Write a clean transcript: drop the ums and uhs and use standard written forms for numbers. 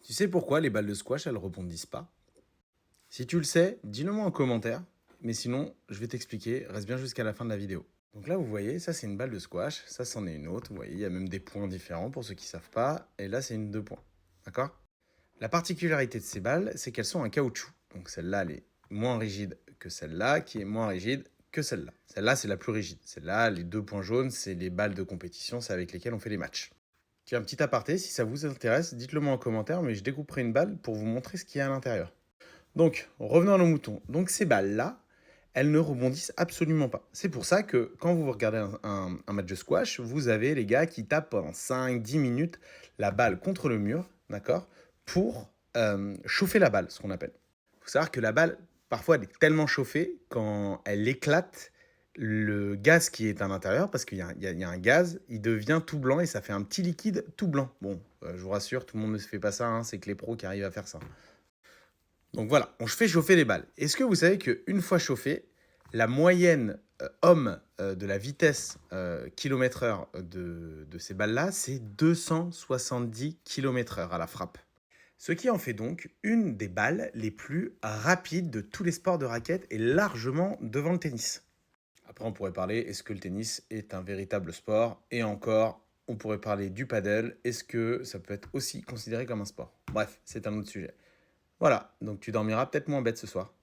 Tu sais pourquoi les balles de squash, elles rebondissent pas? Si tu le sais, dis-le moi en commentaire. Mais sinon, je vais t'expliquer. Reste bien jusqu'à la fin de la vidéo. Donc là, vous voyez, ça c'est une balle de squash. Ça, c'en est une autre. Vous voyez, il y a même des points différents pour ceux qui savent pas. Et là, c'est une 2 points. D'accord? La particularité de ces balles, c'est qu'elles sont en caoutchouc. Donc celle-là, elle est moins rigide que celle-là, qui est moins rigide que celle-là. Celle-là, c'est la plus rigide. Celle-là, les 2 points jaunes, c'est les balles de compétition. C'est avec lesquelles on fait les matchs. Tiens, un petit aparté, si ça vous intéresse, dites-le moi en commentaire, mais je découperai une balle pour vous montrer ce qu'il y a à l'intérieur. Donc, revenons à nos moutons. Donc ces balles-là, elles ne rebondissent absolument pas. C'est pour ça que quand vous regardez un match de squash, vous avez les gars qui tapent pendant 5-10 minutes la balle contre le mur, d'accord, pour chauffer la balle, ce qu'on appelle. Il faut savoir que la balle, parfois, elle est tellement chauffée, quand elle éclate, le gaz qui est à l'intérieur, parce qu'il y a un gaz, il devient tout blanc et ça fait un petit liquide tout blanc. Bon, je vous rassure, tout le monde ne se fait pas ça, hein, c'est que les pros qui arrivent à faire ça. Donc voilà, on fait chauffer les balles. Est-ce que vous savez qu'une fois chauffé, la moyenne homme de la vitesse km/h de ces balles-là, c'est 270 km/h à la frappe. Ce qui en fait donc une des balles les plus rapides de tous les sports de raquette et largement devant le tennis. Après, on pourrait parler, est-ce que le tennis est un véritable sport? Et encore, on pourrait parler du paddle. Est-ce que ça peut être aussi considéré comme un sport? Bref, c'est un autre sujet. Voilà, donc tu dormiras peut-être moins bête ce soir.